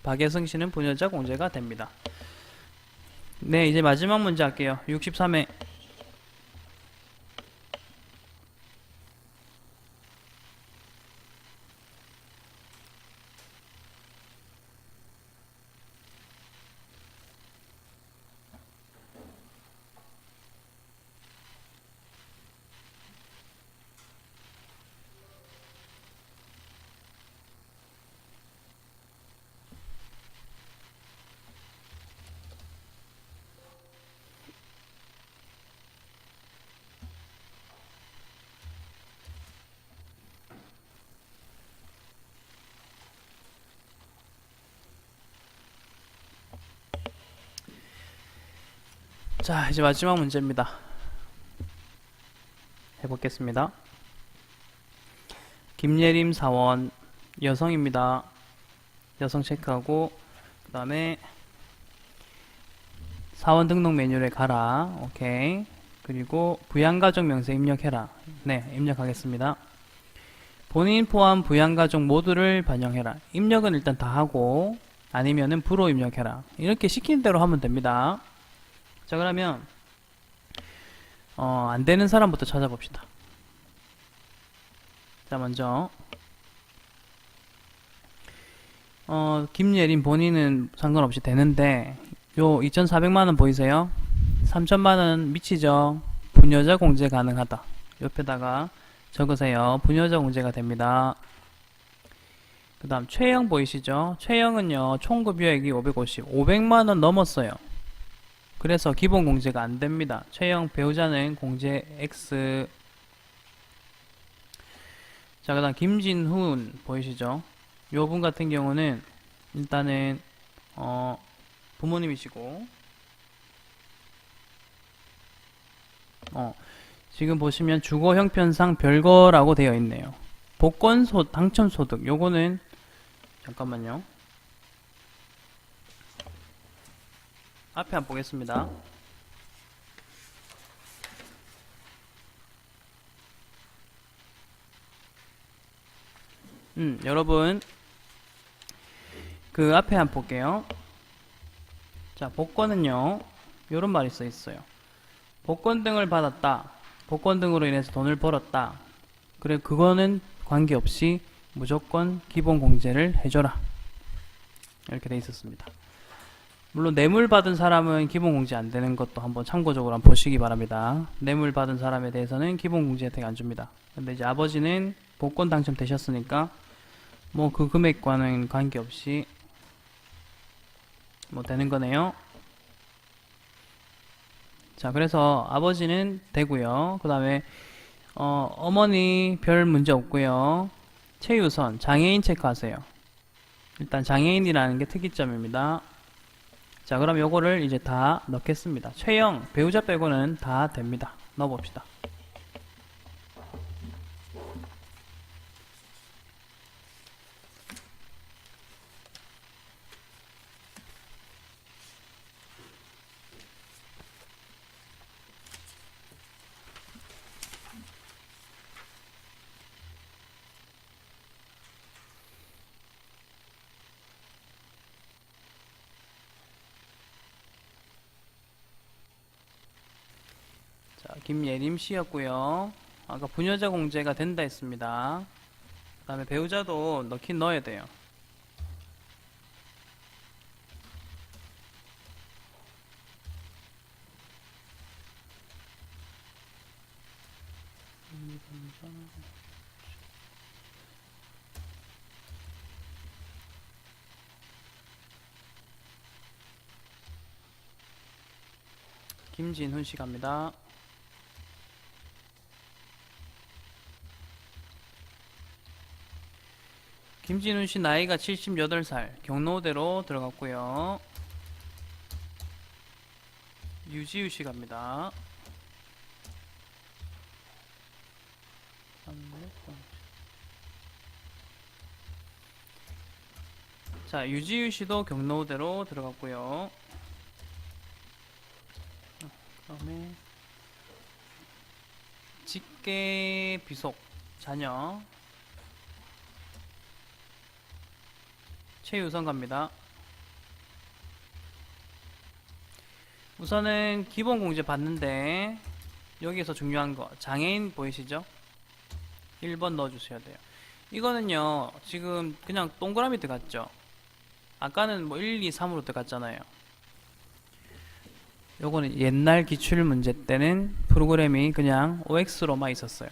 박예승 씨는 부녀자 공제가 됩니다. 네, 이제 마지막 문제 할게요. 63회. 자, 이제 마지막 문제입니다. 해보겠습니다. 김예림 사원, 여성입니다. 여성 체크하고, 그 다음에 사원 등록 매뉴얼에 가라. 오케이. 그리고 부양가족 명세 입력해라. 네, 입력하겠습니다. 본인 포함 부양가족 모두를 반영해라. 입력은 일단 다 하고, 아니면은 부로 입력해라. 이렇게 시키는 대로 하면 됩니다. 자, 그러면 안 되는 사람부터 찾아봅시다. 자, 먼저 김예린 본인은 상관없이 되는데, 요 2,400만원 보이세요? 3,000만원 미치죠? 부녀자 공제 가능하다. 옆에다가 적으세요. 부녀자 공제가 됩니다. 그 다음 최영 보이시죠? 최영은요 총급 유액이 550, 500만원 넘었어요. 그래서 기본 공제가 안 됩니다. 최영 배우자는 공제 X. 자, 그 다음 김진훈 보이시죠? 요 분 같은 경우는 일단은 부모님이시고, 지금 보시면 주거 형편상 별거라고 되어 있네요. 복권소 당첨소득 요거는 잠깐만요. 앞에 한번 보겠습니다. 여러분 그 앞에 한번 볼게요. 자, 복권은요 요런 말이 써 있어요. 복권 등을 받았다. 복권 등으로 인해서 돈을 벌었다. 그래, 그거는 관계없이 무조건 기본 공제를 해줘라. 이렇게 돼 있었습니다. 물론 뇌물 받은 사람은 기본 공제 안 되는 것도 한번 참고적으로 한번 보시기 바랍니다. 뇌물 받은 사람에 대해서는 기본 공제 혜택 안 줍니다. 근데 이제 아버지는 복권 당첨되셨으니까 뭐 그 금액과는 관계없이 뭐 되는 거네요. 자, 그래서 아버지는 되고요. 그 다음에 어머니 별 문제 없고요. 최유선 장애인 체크하세요. 일단 장애인이라는 게 특이점입니다. 자, 그럼 요거를 이제 다 넣겠습니다. 최영 배우자 빼고는 다 됩니다. 넣어봅시다. 자, 김예림 씨였고요. 아까 부녀자 공제가 된다 했습니다. 그 다음에 배우자도 넣긴 넣어야 돼요. 김진훈 씨 갑니다. 김진훈 씨 나이가 78살, 경로대로 들어갔고요. 유지우 씨 갑니다. 자, 유지우 씨도 경로대로 들어갔고요. 그다음에 직계 비속 자녀 최유선 갑니다. 우선은 기본 공제 받는데 여기에서 중요한 거 장애인 보이시죠? 1번 넣어주셔야 돼요. 이거는요 지금 그냥 동그라미 들어갔죠. 아까는 뭐 1, 2, 3으로 들어갔잖아요. 요거는 옛날 기출 문제 때는 프로그램이 그냥 OX로만 있었어요.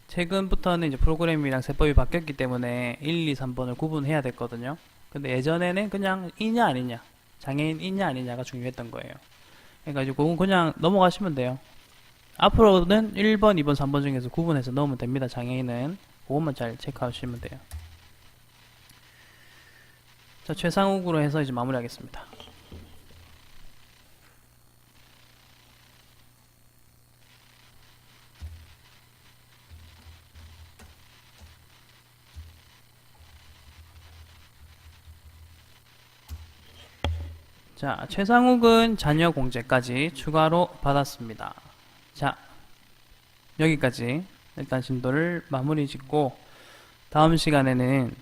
최근부터는 이제 프로그램이랑 세법이 바뀌었기 때문에 1, 2, 3번을 구분해야 됐거든요. 근데 예전에는 그냥 이냐 아니냐, 장애인 이냐 아니냐가 중요했던 거예요. 그러니까 그건 그냥 넘어가시면 돼요. 앞으로는 1번, 2번, 3번 중에서 구분해서 넣으면 됩니다. 장애인은 그것만 잘 체크하시면 돼요. 자, 최상욱으로 해서 이제 마무리하겠습니다. 자, 최상욱은 자녀 공제까지 추가로 받았습니다. 자, 여기까지 일단 진도를 마무리 짓고 다음 시간에는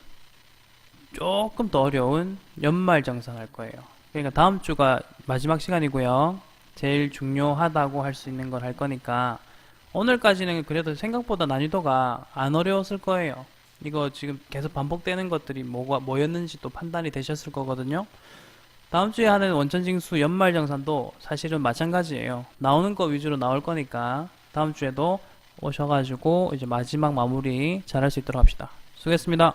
조금 더 어려운 연말정산 할 거예요. 그러니까 다음 주가 마지막 시간이고요. 제일 중요하다고 할 수 있는 걸 할 거니까 오늘까지는 그래도 생각보다 난이도가 안 어려웠을 거예요. 이거 지금 계속 반복되는 것들이 뭐였는지 또 판단이 되셨을 거거든요. 다음 주에 하는 원천징수 연말정산도 사실은 마찬가지예요. 나오는 거 위주로 나올 거니까 다음 주에도 오셔가지고 이제 마지막 마무리 잘할 수 있도록 합시다. 수고했습니다.